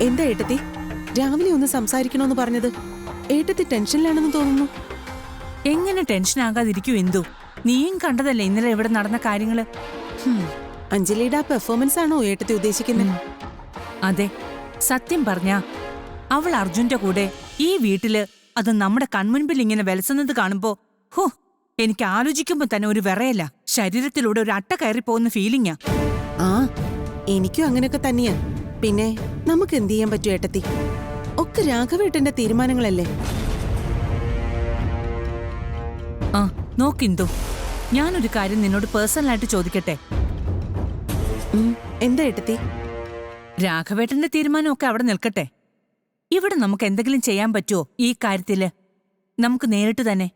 എന്താ ഏട്ടത്തി രാവിലെ ഒന്ന് സംസാരിക്കണമെന്ന് പറഞ്ഞത്? ഏട്ടത്തി ടെൻഷനിലാണെന്ന് തോന്നുന്നു. എങ്ങനെ ടെൻഷൻ ആകാതിരിക്കൂ എന്തു? നീയും കണ്ടതല്ലേ ഇന്നലെ ഇവിടെ നടന്ന കാര്യങ്ങള്. അഞ്ജലിയുടെ ആ പെർഫോമൻസ് ആണോ ഏട്ടത്തി ഉദ്ദേശിക്കുന്നത്? അതെ, സത്യം പറഞ്ഞാ അവൾ അർജുന്റെ കൂടെ ഈ വീട്ടില് അത് നമ്മുടെ കൺമുൻപിൽ ഇങ്ങനെ വിലസുന്നത് കാണുമ്പോ എനിക്ക് ആലോചിക്കുമ്പോ തന്നെ ഒരു വിറയല്ല, ശരീരത്തിലൂടെ ഒരു അട്ട കയറി പോകുന്ന ഫീലിംഗാ. ആ എനിക്കും അങ്ങനെയൊക്കെ തന്നെയാ. പിന്നെ നമുക്ക് എന്ത് ചെയ്യാൻ പറ്റും ഏട്ടത്തി? ഒക്കെ രാഘവേട്ടന്റെ തീരുമാനങ്ങളല്ലേ. ആ നോക്കിന്തു, ഞാനൊരു കാര്യം നിന്നോട് പേഴ്സണലായിട്ട് ചോദിക്കട്ടെ? എന്താ ഏട്ടത്തി? രാഘവേട്ടന്റെ തീരുമാനമൊക്കെ അവിടെ നിൽക്കട്ടെ, ഇവിടെ നമുക്ക് എന്തെങ്കിലും ചെയ്യാൻ പറ്റുമോ ഈ കാര്യത്തില്? നമുക്ക് നേരിട്ട് തന്നെ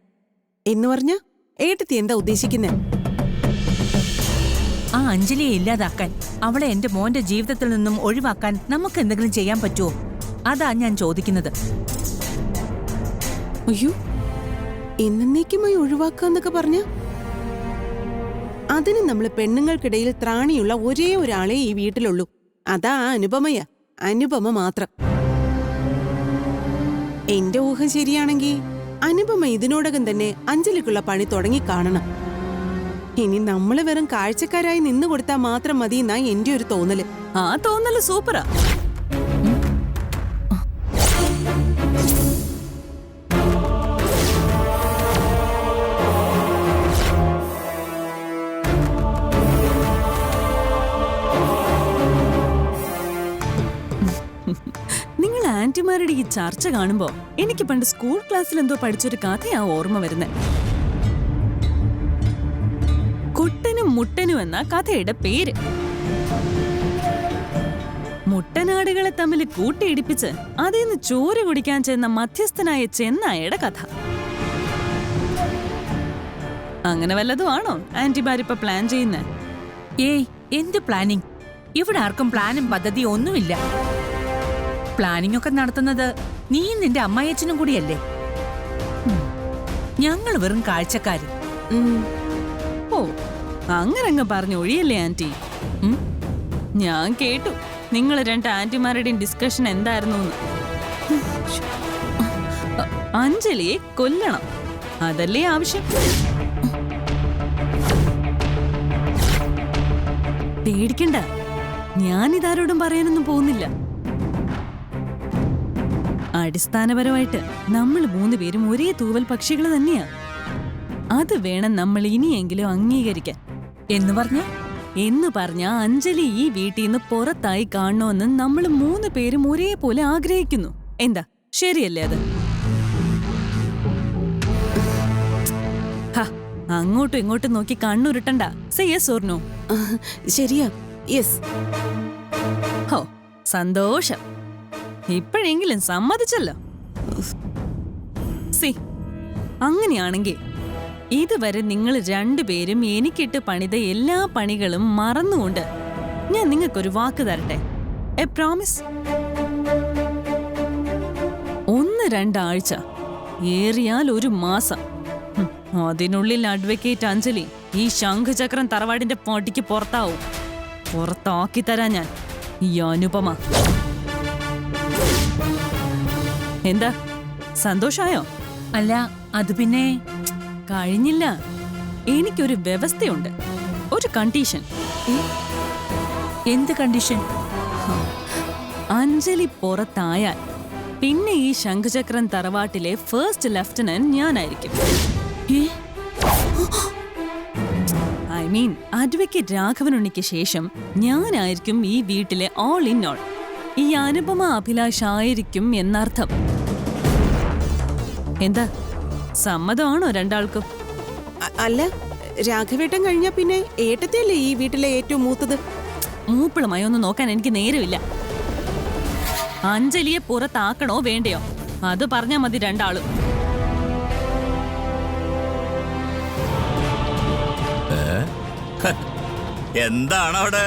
എന്ന് പറഞ്ഞ ഏട്ടത്തി എന്താ ഉദ്ദേശിക്കുന്നത്? ആ അഞ്ജലിയെ ഇല്ലാതാക്കാൻ, അവളെ എന്റെ മോന്റെ ജീവിതത്തിൽ നിന്നും ഒഴിവാക്കാൻ നമുക്ക് എന്തെങ്കിലും ചെയ്യാൻ പറ്റുമോ? അതാ ഞാൻ ചോദിക്കുന്നത്. അയ്യോ, എന്നേക്കുമായി ഒഴിവാക്കാന്നൊക്കെ പറഞ്ഞ അതിന് നമ്മൾ പെണ്ണുങ്ങൾക്കിടയിൽ ത്രാണിയുള്ള ഒരേ ഒരാളെ ഈ വീട്ടിലുള്ളൂ. അതാ അനുപമയാ, അനുപമ മാത്രം. എന്റെ ഊഹം ശരിയാണെങ്കിൽ അനുപമ ഇതിനോടകം തന്നെ അഞ്ജലിക്കുള്ള പണി തുടങ്ങി കാണണം. ഇനി നമ്മള് വെറും കാഴ്ചക്കാരായി നിന്നു കൊടുത്താൽ മാത്രം മതി എന്നാ എന്റെ ഒരു തോന്നല്. ആ തോന്നല് സൂപ്പറാ. നിങ്ങൾ ആന്റിമാരുടെ ഈ ചർച്ച കാണുമ്പോ എനിക്ക് പണ്ട് സ്കൂൾ ക്ലാസ്സിൽ എന്തോ പഠിച്ചൊരു കഥയാ ഓർമ്മ വരുന്നത്. കുട്ടനും മുട്ടനും എന്ന കഥയുടെ പേര്. മുട്ടനാടുകളെ തമ്മിൽ കൂട്ടിയിടിപ്പിച്ച് അതിൽ ചോര കുടിക്കാൻ ചെന്ന മധ്യസ്ഥനായ ചെന്നായയുടെ കഥ. അങ്ങനെ വല്ലതും ആണോ ആന്റിമാരിപ്പ പ്ലാൻ ചെയ്യുന്നത്? ഏയ്, എന്ത് പ്ലാനിങ്? ഇവിടെ ആർക്കും പ്ലാനും പദ്ധതിയും ഒന്നുമില്ല. പ്ലാനിംഗ് ഒക്കെ നടത്തുന്നത് നീയും നിന്റെ അമ്മായിയച്ഛനും കൂടിയല്ലേ. ഞങ്ങൾ വെറും കാഴ്ചക്കാര്. ഓ, അങ്ങനങ്ങ് പറഞ്ഞു ഒഴിയല്ലേ ആന്റി. ഞാൻ കേട്ടു നിങ്ങൾ രണ്ട് ആന്റിമാരുടെയും ഡിസ്കഷൻ എന്തായിരുന്നു. അഞ്ജലിയെ കൊല്ലണം, അതല്ലേ ആവശ്യം? പേടിക്കണ്ട, ഞാനിതാരോടും പറയാനൊന്നും പോകുന്നില്ല. അടിസ്ഥാനപരമായിട്ട് നമ്മൾ മൂന്നുപേരും ഒരേ തൂവൽ പക്ഷികൾ തന്നെയാ. അത് വേണം നമ്മൾ ഇനിയെങ്കിലും അംഗീകരിക്കാൻ. എന്ന് പറഞ്ഞ അഞ്ജലി ഈ വീട്ടിൽ നിന്ന് പുറത്തായി കാണണമെന്ന് നമ്മൾ മൂന്ന് പേരും ഒരേപോലെ ആഗ്രഹിക്കുന്നു. എന്താ, ശരിയല്ലേ അത്? അങ്ങോട്ടും ഇങ്ങോട്ടും നോക്കി കണ്ണുരുട്ടണ്ട. Say yes or no? ശരിയാ, യെസ്. ഹോ, സന്തോഷം, ഇപ്പോഴെങ്കിലും സമ്മതിച്ചല്ലോ. സി, അങ്ങനെയാണെങ്കിൽ ഇതുവരെ നിങ്ങൾ രണ്ടുപേരും എനിക്കിട്ട് പണിത എല്ലാ പണികളും മറന്നുകൊണ്ട് ഞാൻ നിങ്ങൾക്കൊരു വാക്ക് തരട്ടെ. A promise. 1-2 ആഴ്ച, ഏറിയാൽ 1 മാസം, അതിനുള്ളിൽ അഡ്വക്കേറ്റ് അഞ്ജലി ഈ ശംഖുചക്രം തറവാടിന്റെ പൊട്ടിക്ക് പുറത്താവും. പുറത്താക്കി തരാൻ ഞാൻ ഈ അനുപമ. എന്താ, സന്തോഷായോ? അല്ല, അത് പിന്നെ കഴിഞ്ഞില്ല. എനിക്കൊരു വ്യവസ്ഥയുണ്ട്, ഒരു കണ്ടീഷൻ. എന്ത് കണ്ടീഷൻ? അഞ്ജലി പുറത്തായാൽ പിന്നെ ഈ ശംഖുചക്രം തറവാട്ടിലെ ഫസ്റ്റ് ലെഫ്റ്റനന്റ് ഞാനായിരിക്കും. ഐ മീൻ അഡ്വക്കേറ്റ് രാഘവനുണ്ണിക്ക് ശേഷം ഞാനായിരിക്കും ഈ വീട്ടിലെ ഓൾ ഇൻ ഓൾ. ഈ അനുപമ അഭിലാഷ് ആയിരിക്കും എന്നർത്ഥം. എന്താ, സമ്മതമാണോ രണ്ടാൾക്കും? അല്ല, രാഘവേട്ടൻ കഴിഞ്ഞാ പിന്നെ ഏട്ടത്തിയല്ലേ ഈ വീട്ടിലെ ഏറ്റവും മൂത്തത്. മൂപ്പിളമായി ഒന്നും നോക്കാൻ എനിക്ക് നേരമില്ല. അഞ്ജലിയെ പുറത്താക്കണോ വേണ്ടയോ അത് പറഞ്ഞാ മതി രണ്ടാളും. എന്താണ് അവിടെ?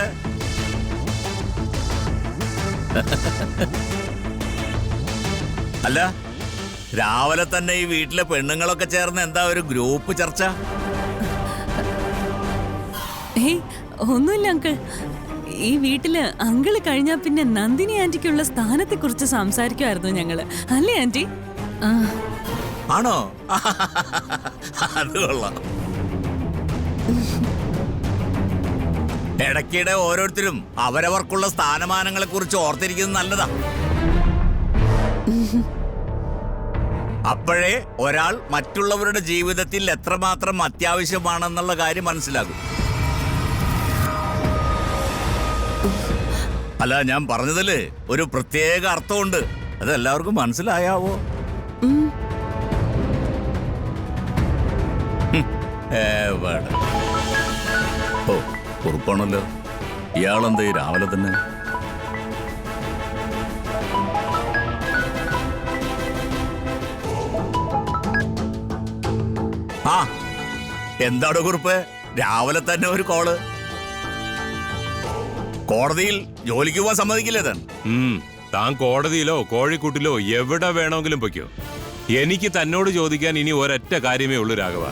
അല്ല, രാവിലെ തന്നെ ഈ വീട്ടിലെ പെണ്ണുങ്ങളൊക്കെ ചേർന്ന് എന്താ ഒരു ഗ്രൂപ്പ് ചർച്ച? ഒന്നുമില്ല അങ്കിൾ, ഈ വീട്ടില് അങ്കിള് കഴിഞ്ഞാ പിന്നെ നന്ദിനി ആന്റിക്കുള്ള സ്ഥാനത്തെ കുറിച്ച് സംസാരിക്കുമായിരുന്നു ഞങ്ങള്, അല്ലേ ആന്റി? ആണോ? അത് കൊള്ളാം. ഇടയ്ക്കിടെ ഓരോരുത്തരും അവരവർക്കുള്ള സ്ഥാനമാനങ്ങളെ കുറിച്ച് ഓർത്തിരിക്കുന്നത് നല്ലതാ. അപ്പോഴേ ഒരാൾ മറ്റുള്ളവരുടെ ജീവിതത്തിൽ എത്രമാത്രം അത്യാവശ്യമാണെന്നുള്ള കാര്യം മനസ്സിലാകും. അല്ല, ഞാൻ പറഞ്ഞതില് ഒരു പ്രത്യേക അർത്ഥമുണ്ട്. അത് എല്ലാവർക്കും മനസ്സിലായാവോ? ഓ, കുറുപ്പാണല്ലോ. ഇയാളെന്താ ഈ രാവിലെ തന്നെ? ആ, എന്താടോ കുറുപ്പ്, രാവിലെ തന്നെ ഒരു കോള്? കോടതിയിൽ ജോലിക്ക് പോവാൻ സമ്മതിക്കില്ലേ താൻ? താൻ കോടതിയിലോ കോഴിക്കൂട്ടിലോ എവിടെ വേണമെങ്കിലും പൊയ്ക്കോ. എനിക്ക് തന്നോട് ചോദിക്കാൻ ഇനി ഒരൊറ്റ കാര്യമേ ഉള്ളൂ രാഘവ.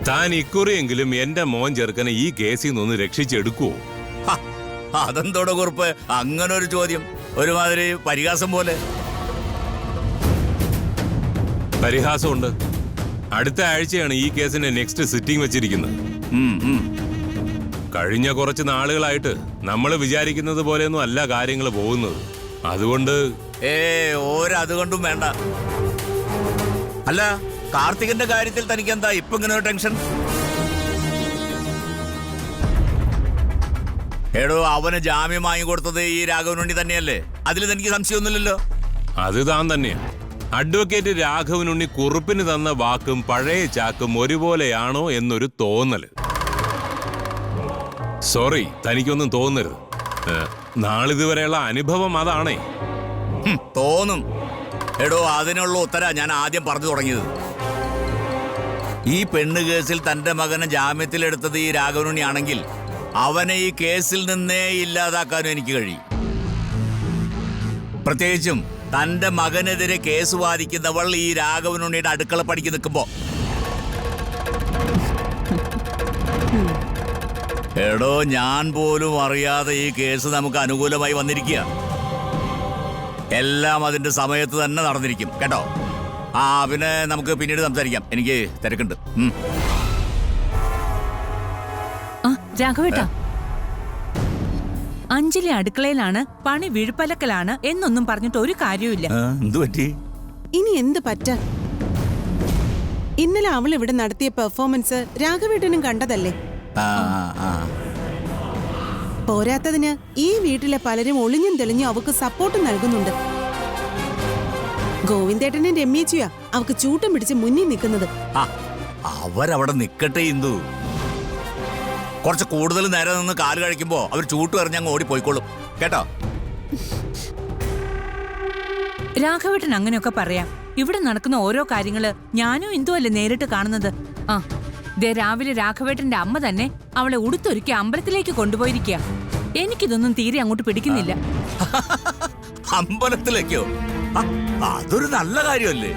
താൻ ഇക്കുറിയെങ്കിലും എന്റെ മോൻ ചെറുക്കനെ ഈ കേസിൽ നിന്ന് രക്ഷിച്ചെടുക്കുവോ? അതെന്തോടോ കുറുപ്പ് അങ്ങനെ ഒരു ചോദ്യം? ഒരുമാതിരി പരിഹാസം പോലെ. പരിഹാസമുണ്ട്. അടുത്ത ആഴ്ചയാണ് ഈ കേസിന്റെ നെക്സ്റ്റ് സിറ്റിംഗ് വെച്ചിരിക്കുന്നത്. കഴിഞ്ഞ കുറച്ച് നാളുകളായിട്ട് നമ്മൾ വിചാരിക്കുന്നത് പോലെയൊന്നും അല്ല കാര്യങ്ങൾ പോകുന്നത്. അതുകൊണ്ട് അതുകൊണ്ടും വേണ്ട. അല്ല, കാർത്തികന്റെ കാര്യത്തിൽ തനിക്ക് എന്താ ഇപ്പൊ ഇങ്ങനെ ഒരു ടെൻഷൻ? എടോ, അവന് ജാമ്യം വാങ്ങിക്കൊടുത്തത് ഈ രാഘവനുണ്ണി തന്നെയല്ലേ? അതിൽ തനിക്ക് സംശയമൊന്നുമില്ലല്ലോ. അത് താൻ തന്നെയാ. അഡ്വക്കേറ്റ് രാഘവനുണ്ണി കുറുപ്പിന് തന്ന വാക്കും പഴയ ചാക്കും ഒരുപോലെയാണോ എന്നൊരു തോന്നല്. സോറി, തനിക്കൊന്നും തോന്നരുത്. നാളിതുവരെയുള്ള അനുഭവം അതാണേ. തോന്നും. എടോ, അതിനുള്ള ഉത്തര ഞാൻ ആദ്യം പറഞ്ഞു തുടങ്ങിയത്. ഈ പെണ്ണ് കേസിൽ തന്റെ മകനെ ജാമ്യത്തിലെടുത്തത് ഈ രാഘവനുണ്ണി ആണെങ്കിൽ അവനെ ഈ കേസിൽ നിന്നേ ഇല്ലാതാക്കാനും എനിക്ക് കഴിയും. പ്രത്യേകിച്ചും തന്റെ മകനെതിരെ കേസ് വാദിക്കുന്നവൾ ഈ രാഘവനുണ്ണിയുടെ അടുക്കള പടിക്ക് നിൽക്കുമ്പോ. എടോ, ഞാൻ പോലും അറിയാതെ ഈ കേസ് നമുക്ക് അനുകൂലമായി വന്നിരിക്കുക. എല്ലാം അതിന്റെ സമയത്ത് തന്നെ നടന്നിരിക്കും കേട്ടോ. പിന്നെ നമുക്ക് പിന്നീട് സംസാരിക്കാം. എനിക്ക് തിരക്കുണ്ട്. രാഘവേട്ടാ, അഞ്ജലി അടുക്കളയിലാണ്, പണി വിഴുപ്പലക്കലാണ് എന്നൊന്നും പറഞ്ഞിട്ട് ഒരു കാര്യമില്ല. എന്തു പറ്റി? ഇനി എന്ത് പറ്റാ? ഇന്നലെ അവൾ ഇവിടെ നടത്തിയ പെർഫോമൻസ് രാഘവേട്ടനും കണ്ടതല്ലേ? പോരാത്തതിന് ഈ വീട്ടിലെ പലരും ഒളിഞ്ഞും തെളിഞ്ഞും അവക്ക് സപ്പോർട്ട് നൽകുന്നുണ്ട്. ഗോവിന്ദേട്ടനും രമ്യേച്ചിയാ അവക്ക് ചൂട്ടം പിടിച്ച് മുന്നിൽ നിൽക്കുന്നത്. അവരവിടെ നിക്കട്ടെ ഇന്ദു. കുറച്ച് കൂടുതൽ നേരം നിന്ന് കാല് കഴിക്കുമ്പോ അവർ ചൂട്ട് എറിഞ്ഞ് അങ്ങ് ഓടിപ്പോയിക്കോളും കേട്ടോ. രാഘവേട്ടൻ അങ്ങനെയൊക്കെ പറയാം. ഇവിടെ നടക്കുന്ന ഓരോ കാര്യങ്ങള് ഞാനും ഇന്ദുവല്ലേ നേരിട്ട് കാണുന്നത്. രാവിലെ രാഘവേട്ടന്റെ അമ്മ തന്നെ അവളെ ഉടുത്തൊരുക്കി അമ്പലത്തിലേക്ക് കൊണ്ടുപോയിരിക്കുക. എനിക്കിതൊന്നും തീരെ അങ്ങോട്ട് പിടിക്കുന്നില്ല. അമ്പലത്തിലേക്കോ? അതൊരു നല്ല കാര്യമല്ലേ?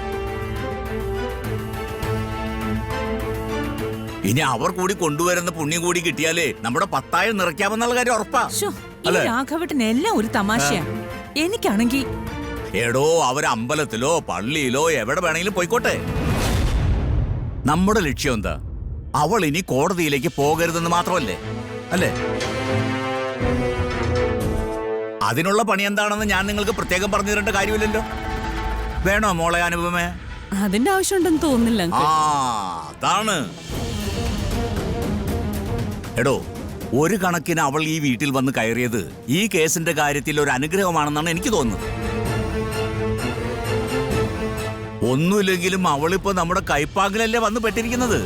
ഇനി അവർ കൂടി കൊണ്ടുവരുന്ന പുണ്യം കൂടി കിട്ടിയാലേ നമ്മുടെ പത്തായം നിറയ്ക്കാമെന്നുള്ള കാര്യം ഉറപ്പാ. രാഘവേട്ടൻ എല്ലാം ഒരു തമാശയാ. എനിക്കാണെങ്കി എടോ, അവർ അമ്പലത്തിലോ പള്ളിയിലോ എവിടെ വേണമെങ്കിലും പോയിക്കോട്ടെ. നമ്മുടെ ലക്ഷ്യം എന്താ? അവൾ ഇനി കോടതിയിലേക്ക് പോകരുതെന്ന് മാത്രമല്ലേ? അല്ലേ? അതിനുള്ള പണി എന്താണെന്ന് ഞാൻ നിങ്ങൾക്ക് പ്രത്യേകം പറഞ്ഞു തരേണ്ട കാര്യമില്ലല്ലോ. വേണോ മോളെ അനുപമേ? അതിന്റെ ആവശ്യമുണ്ടെന്ന് തോന്നുന്നില്ല. അതാണ്. എടോ, ഒരു കണക്കിന് അവൾ ഈ വീട്ടിൽ വന്ന് കയറിയത് ഈ കേസിന്റെ കാര്യത്തിൽ ഒരു അനുഗ്രഹമാണെന്നാണ് എനിക്ക് തോന്നുന്നത്. ഒന്നുമില്ലെങ്കിലും അവളിപ്പോ നമ്മുടെ കൈപ്പാകിലല്ലേ വന്ന് പെട്ടിരിക്കുന്നത്.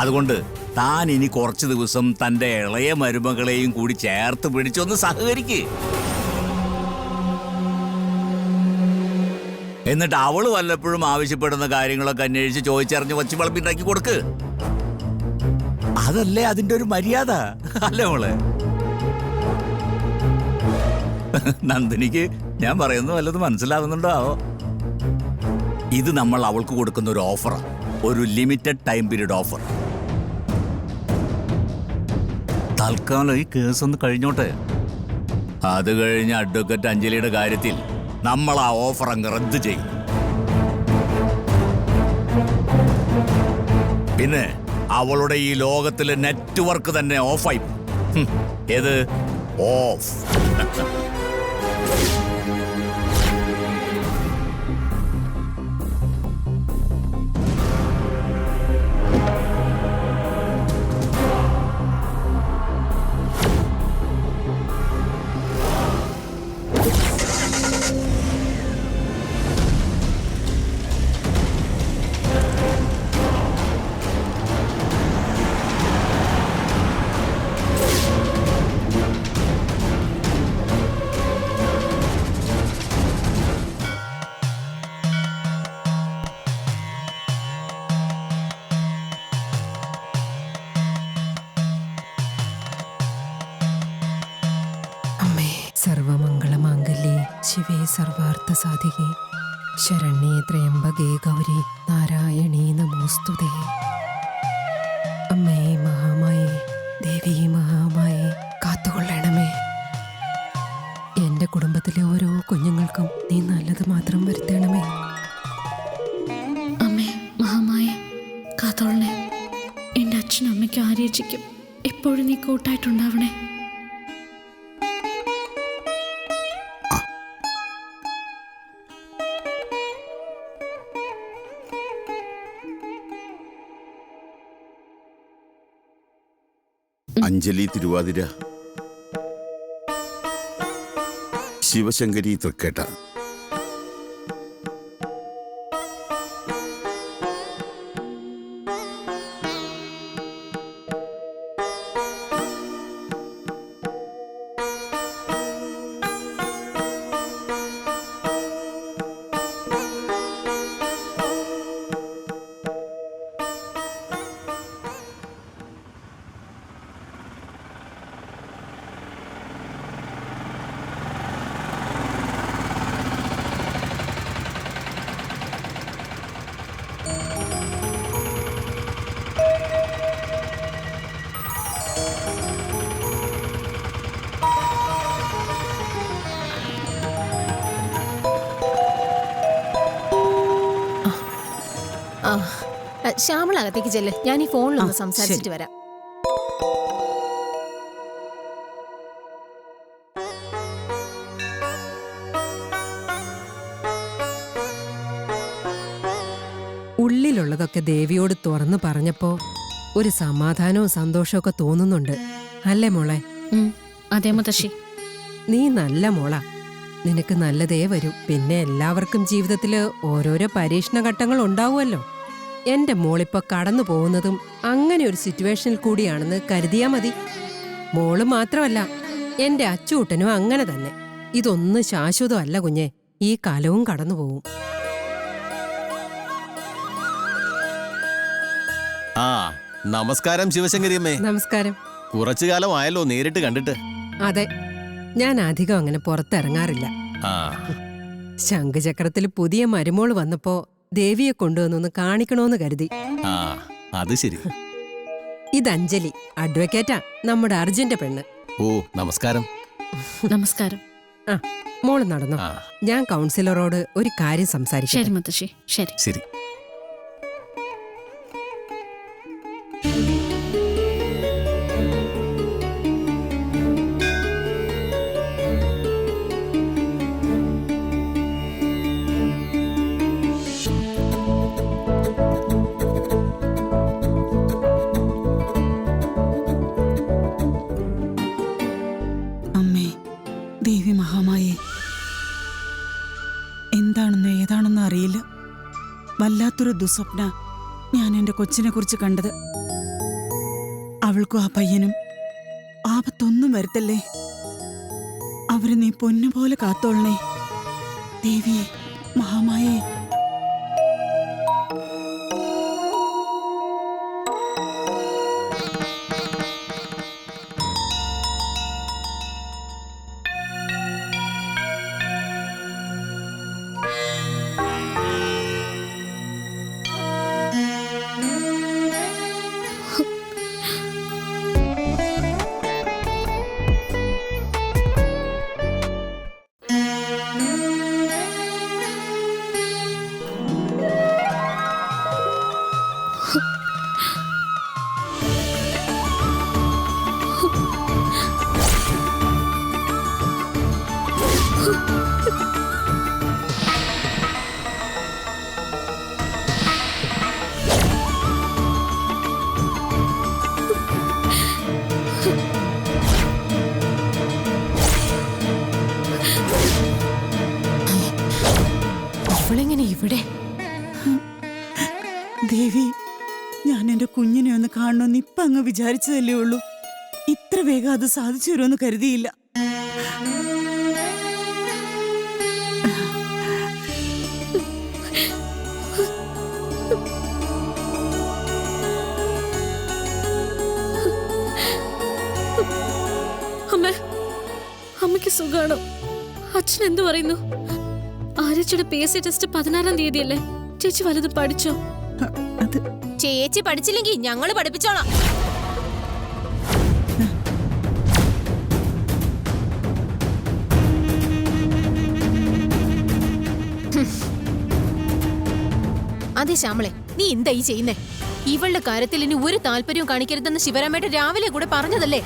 അതുകൊണ്ട് താൻ ഇനി കുറച്ചു ദിവസം തന്റെ ഇളയ മരുമകളെയും കൂടി ചേർത്ത് പിടിച്ചൊന്ന് സഹകരിക്ക്. എന്നിട്ട് അവള് വല്ലപ്പോഴും ആവശ്യപ്പെടുന്ന കാര്യങ്ങളൊക്കെ അന്വേഷിച്ച് ചോദിച്ചറിഞ്ഞ് വച്ച് വിളമ്പുണ്ടാക്കി കൊടുക്ക്. അതല്ലേ അതിന്റെ ഒരു മര്യാദ, അല്ലേ മോളെ? നന്ദിനിക്ക് ഞാൻ പറയുന്നത് വല്ലതും മനസ്സിലാവുന്നുണ്ടോ? ഇത് നമ്മൾ അവൾക്ക് കൊടുക്കുന്ന ഒരു ഓഫറാണ്, ഒരു ലിമിറ്റഡ് ടൈം പീരീഡ് ഓഫർ. തൽക്കാലം ഈ കേസ് ഒന്ന് കഴിഞ്ഞോട്ടെ. അത് കഴിഞ്ഞ് അഡ്വക്കേറ്റ് അഞ്ജലിയുടെ കാര്യത്തിൽ നമ്മൾ ആ ഓഫർ അങ്ങ് റദ്ദ് ചെയ്യും. പിന്നെ അവളുടെ ഈ ലോകത്തിലെ നെറ്റ്വർക്ക് തന്നെ ഓഫായി. ഏത് ഓഫ്. സർവമംഗളമാംഗല്യേ ശിവേ സർവാർത്ഥസാധികേ ശരണ്യേ ത്രയംബകേ ഗൗരി നാരായണീ നമോസ്തുതേ. അമ്മേ മഹാമായേ, ദേവി മഹാമായേ, കാത്തുകൊള്ളണമേ. എന്റെ കുടുംബത്തിലെ ഓരോ കുഞ്ഞുങ്ങൾക്കും നീ നല്ലത് മാത്രം വരുത്തണമേ. അമ്മേ മഹാമായ കാത്തോളണേ. എൻ്റെ അച്ഛനും അമ്മയ്ക്കും ആര്യേച്ചിക്കും എപ്പോഴും നീ കൂട്ടായിട്ടുണ്ടാവണേ. അഞ്ജലി തിരുവാതിര, ശിവശങ്കരി തൃക്കേട്ട. ശ്യാമള അകത്തേക്ക് ചെല്ല്, ഞാൻ ഈ ഫോണിലൊന്ന് സംസാരിച്ചിട്ട് വരാം. ഉള്ളിലുള്ളതൊക്കെ ദേവിയോട് തുറന്നു പറഞ്ഞപ്പോ ഒരു സമാധാനവും സന്തോഷവും ഒക്കെ തോന്നുന്നുണ്ട്, അല്ലേ മോളെ? അതേ മുത്തശ്ശി. നീ നല്ല മോളാ, നിനക്ക് നല്ലതേ വരൂ. പിന്നെ എല്ലാവർക്കും ജീവിതത്തില് ഓരോരോ പരീക്ഷണ ഘട്ടങ്ങൾ ഉണ്ടാവുമല്ലോ. എന്റെ മോളിപ്പോ കടന്നു പോകുന്നതും അങ്ങനെ ഒരു സിറ്റുവേഷനിൽ കൂടിയാണെന്ന് കരുതിയാ മതി. മോള് മാത്രമല്ല, എന്റെ അച്ചൂട്ടനും അങ്ങനെ തന്നെ. ഇതൊന്നും ശാശ്വതമല്ല കുഞ്ഞെ, ഈ കാലവും കടന്നു പോവും. ആ നമസ്കാരം ശിവശങ്കരിയമ്മേ. നമസ്കാരം. കുറച്ചു കാലമായല്ലോ നേരിട്ട് കണ്ടിട്ട്. അതെ, ഞാൻ അധികം അങ്ങനെ പുറത്തിറങ്ങാറില്ല. ആ ശംഖുചക്രത്തിൽ പുതിയ മരുമോള് വന്നപ്പോ ദേവിയെ കൊണ്ടുവന്നൊന്ന് കാണിക്കണോന്ന് കരുതി. ആ അത് ശരി. ഇത് അഞ്ജലി, അഡ്വക്കേറ്റാ, നമ്മുടെ അർജുന്റെ പെണ്ണ്. ഓ നമസ്കാരം. നമസ്കാരം. ആ മോള് നടന്നോ, ആ ഞാൻ കൗൺസിലറോട് ഒരു കാര്യം സംസാരിക്കാം. ശരി മുത്തശ്ശി, ശരി. ശരി. ദേവി മഹാമായേ, എന്താണെന്ന് ഏതാണെന്ന് അറിയില്ല. വല്ലാത്തൊരു ദുസ്വപ്ന ഞാൻ എൻ്റെ കൊച്ചിനെ കുറിച്ച് കണ്ടത്. അവൾക്കും ആ പയ്യനും ആപത്തൊന്നും വരുത്തല്ലേ. അവര് നീ പൊന്നുപോലെ കാത്തോളണേ ദേവിയെ മഹാമായേ. എവിടെ? ദേവി, ഞാൻ എന്റെ കുഞ്ഞിനെ ഒന്ന് കാണണമെന്ന് ഇപ്പൊ അങ്ങ് വിചാരിച്ചതല്ലേ ഉള്ളൂ. ഇത്ര വേഗം അത് സാധിച്ചു വരുമെന്ന് കരുതിയില്ല. അമ്മയ്ക്ക് സുഖാണോ? അച്ഛൻ എന്തു പറയുന്നു? ആര്യച്ചയുടെ PSC ടെസ്റ്റ് 16-ാം തീയതിയല്ലേ? ചേച്ചി വലുത് പഠിച്ചോ? അത് ചേച്ചി പഠിച്ചില്ലെങ്കിൽ ഞങ്ങള് പഠിപ്പിച്ചോളാം. അതെ ശ്യാമളെ, നീ എന്താ ഈ ചെയ്യുന്നേ? ഇവളുടെ കാര്യത്തിൽ ഇനി ഒരു താല്പര്യവും കാണിക്കരുതെന്ന് ശിവരാമേട്ടൻ രാവിലെ കൂടെ പറഞ്ഞതല്ലേ?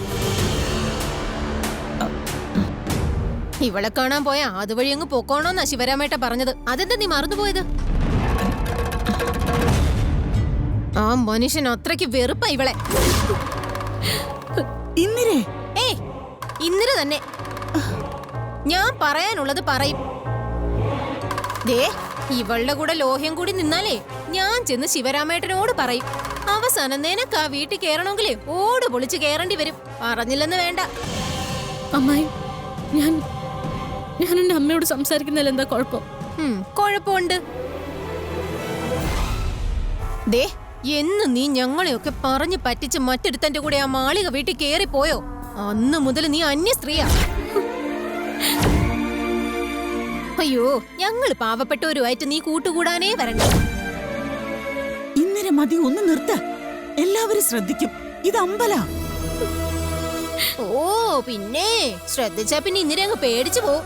ഇവളെ കാണാൻ പോയാ അതുവഴി അങ്ങ് പൊക്കോണോന്നാ ശിവരാമേട്ട പറഞ്ഞത്. അതെന്താ നീ മറന്നുപോയത്? ആ മനുഷ്യൻ അത്രയ്ക്ക് വെറുപ്പാ ഇവളെ. ഏയ്, ഇന്ദിര തന്നെ. ഞാൻ പറയാനുള്ളത് പറയും. ദേ, ഇവളുടെ കൂടെ ലോഹ്യം കൂടി നിന്നാലേ ഞാൻ ചെന്ന് ശിവരാമേട്ടനോട് പറയും. അവസാനം നിനക്ക് ആ വീട്ടിൽ കയറണമെങ്കിലേ ഓട് പൊളിച്ച് കയറേണ്ടി വരും. പറഞ്ഞില്ലെന്ന് വേണ്ട. അമ്മായി, ഞാൻ എന്റെ അമ്മയോട് സംസാരിക്കുന്നതിൽ എന്താ കുഴപ്പം? കുഴപ്പമുണ്ട്. ദേ, എന്ന് നീ ഞങ്ങളെയൊക്കെ പറഞ്ഞു പറ്റിച്ച് മറ്റൊരുത്തന്റെ കൂടെ ആ മാളിക വീട്ടിൽ കേറിപ്പോയോ, അന്ന് മുതൽ നീ അന്യ സ്ത്രീയാ. അയ്യോ, ഞങ്ങൾ പാവപ്പെട്ടവരുമായിട്ട് നീ കൂട്ടുകൂടാനേ വരണ്ട. ഇന്നലെ മതി, ഒന്ന് നിർത്ത. എല്ലാവരും ശ്രദ്ധിക്കും. ഇത് അമ്പല. ഓ പിന്നെ ശ്രദ്ധിച്ചാ പിന്നെ ഇന്നലെ അങ്ങ് പേടിച്ചു പോവും.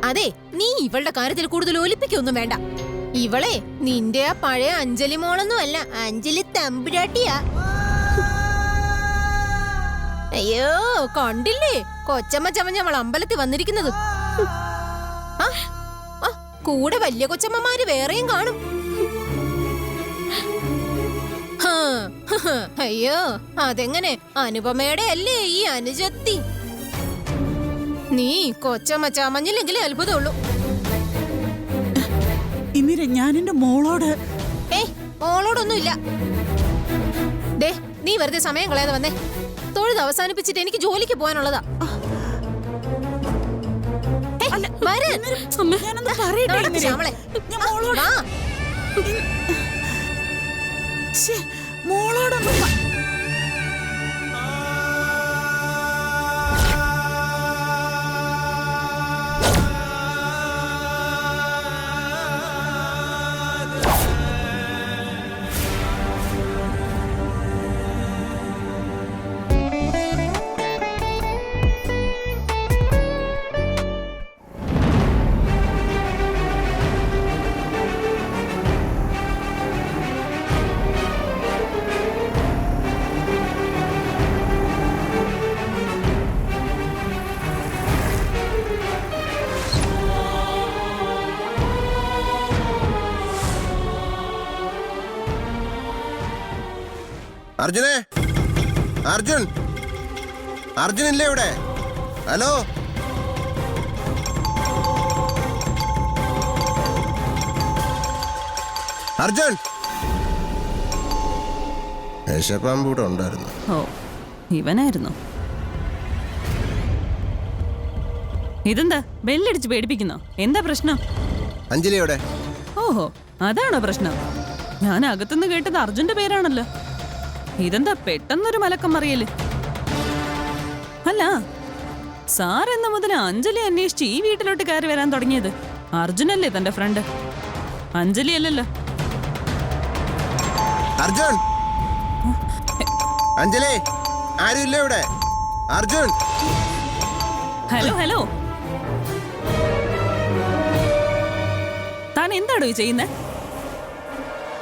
അതെ, നീ ഇവളുടെ കാര്യത്തിൽ കൂടുതൽ ഒലിപ്പിക്കൊന്നും വേണ്ട. ഇവളെ നിന്റെ ആ പഴയ അഞ്ജലി മോളൊന്നും അല്ല, അഞ്ജലി തമ്പുരാട്ടിയാ. അയ്യോ, കണ്ടില്ലേ കൊച്ചമ്മ ചമഞ്ഞവൾ അമ്പലത്തിൽ വന്നിരിക്കുന്നത്. കൂടെ വലിയ കൊച്ചമ്മമാര് വേറെയും കാണും. അയ്യോ, അതെങ്ങനെ? അനുപമയുടെ അല്ലേ ഈ അനുജത്തി? നീ കൊച്ചമ്മ ചമഞ്ഞില്ലെങ്കിലേ അത്ഭുതമുള്ളൂ. ഇന്ദിര, ഞാൻ എന്റെ മോളോട്. മോളോടൊന്നുമില്ല. ദേ, നീ വെറുതെ സമയം കളയാതെ വന്നേ. തൊഴുത് അവസാനിപ്പിച്ചിട്ട് എനിക്ക് ജോലിക്ക് പോകാനുള്ളതാ. മോളോടൊന്നും. അർജുനെ, അർജുൻ, അർജുൻ ഇല്ലേ ഇവിടെ? ഹലോ, അർജുൻ. യേശപ്പാമ്പൂടെ ഉണ്ടായിരുന്നു. ഓ, ഇവനായിരുന്നു. ഇതെന്താ ബെല്ലടിച്ച് പേടിപ്പിക്കുന്നോ? എന്താ പ്രശ്നം? അഞ്ജലി എവിടെ? ഓഹോ, അതാണോ പ്രശ്നം? ഞാൻ അകത്തുനിന്ന് കേട്ടത് അർജുന്റെ പേരാണല്ലോ. ഇതെന്താ പെട്ടെന്നൊരു മലക്കം മറിയല്? അല്ല, സാർ എന്ന മുതൽ അഞ്ജലി അന്വേഷിച്ച് ഈ വീട്ടിലോട്ട് കയറി വരാൻ തുടങ്ങിയത് അർജുനല്ലേ തന്റെ ഫ്രണ്ട്? അഞ്ജലി അല്ലല്ലോ. അർജുൻ, അഞ്ജലി, ആരും ഇല്ല ഇവിടെ? അർജുൻ. ഹലോ ഹലോ, താൻ എന്താടോ ഈ ചെയ്യുന്നേ?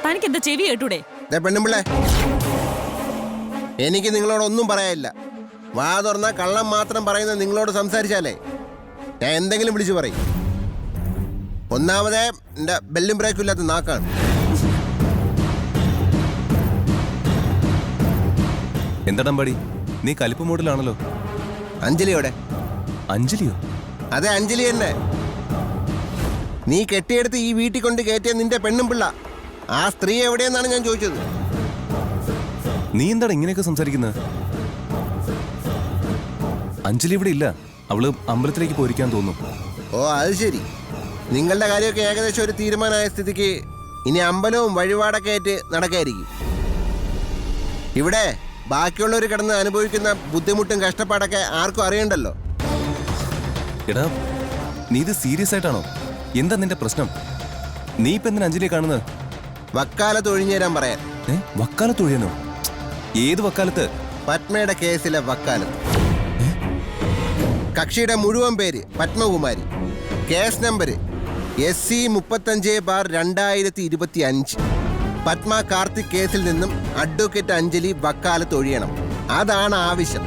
തനിക്ക് എന്താ ചെവി കേട്ടൂടെ? പെണ്ണുമ്പിള്ളേ, എനിക്ക് നിങ്ങളോടൊന്നും പറയാനില്ല. വാ തുറന്ന കള്ളം മാത്രം പറയുന്ന നിങ്ങളോട് സംസാരിച്ചാലേ ഞാൻ എന്തെങ്കിലും വിളിച്ചു പറയും. ഒന്നാമതേ എന്റെ ബെല്ലും ബ്രേക്കും ഇല്ലാത്ത നാക്കാണ്. എന്താടമ്പാടി, നീ കലിപ്പ് മൂഡിലാണല്ലോ. അഞ്ജലി എവിടെ? അഞ്ജലിയോ? അതെ, അഞ്ജലി തന്നെ. നീ കെട്ടിയെടുത്ത് ഈ വീട്ടിൽ കൊണ്ട് കയറ്റിയ നിന്റെ പെണ്ണും പിള്ള ആ സ്ത്രീ എവിടെയെന്നാണ് ഞാൻ ചോദിച്ചത്. നീ എന്താണ് ഇങ്ങനെയൊക്കെ സംസാരിക്കുന്നത്? അഞ്ജലി ഇവിടെ ഇല്ല. അവള് അമ്പലത്തിലേക്ക് പോയിരിക്കാൻ തോന്നുന്നു. ഓ അത് ശരി. നിങ്ങളുടെ കാര്യമൊക്കെ ഏകദേശം ഒരു തീരുമാനമായ സ്ഥിതിക്ക് ഇനി അമ്പലവും വഴിപാടൊക്കെ ആയിട്ട് നടക്കായിരിക്കും. ഇവിടെ ബാക്കിയുള്ളവർ കിടന്ന് അനുഭവിക്കുന്ന ബുദ്ധിമുട്ടും കഷ്ടപ്പാടൊക്കെ ആർക്കും അറിയണ്ടല്ലോ. എടാ, നീ ഇത് സീരിയസ് ആയിട്ടാണോ? എന്താ നിന്റെ പ്രശ്നം? നീ ഇപ്പൊ എന്തിനാ അഞ്ജലിയെ കാണുന്നത്? വക്കാലത്ത് ഒഴിഞ്ഞു തരാൻ പറയാൻ. വക്കാലത്ത് ഒഴിയാനോ? ഏത് വക്കാലത്ത്? പത്മയുടെ കേസിലെ വക്കാലത്ത്. കക്ഷിയുടെ മുഴുവൻ പേര് Padmakumari. Case number SC35/2025. Padma Karthik കേസിൽ നിന്നും അഡ്വക്കേറ്റ് അഞ്ജലി വക്കാലത്ത് ഒഴിയണം. അതാണ് ആവശ്യം.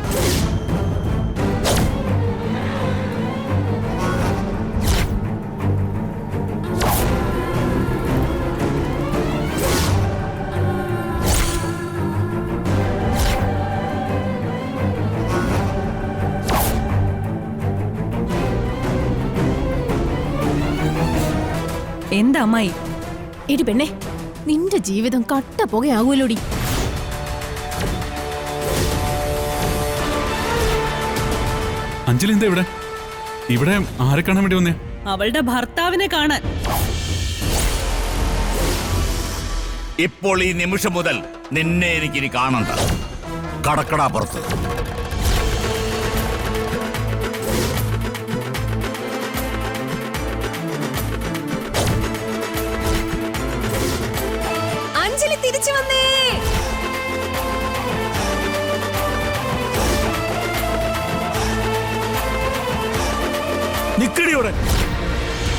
എന്താ അമ്മായി? എടി പെണ്ണെ, നിന്റെ ജീവിതം കട്ട പുകയാകൂലോടി. അഞ്ജലി എന്താ ഇവിടെ? ഇവിടെ ആരെ കാണാൻ വേണ്ടി വന്നേ? അവളുടെ ഭർത്താവിനെ കാണാൻ. ഇപ്പോൾ ഈ നിമിഷം മുതൽ നിന്നെ എനിക്കിനി കാണണ്ട. കടക്കടാ പുറത്ത്. അഞ്ജലി തിരിച്ചു വന്നേ. നിക്കടിയോടെ.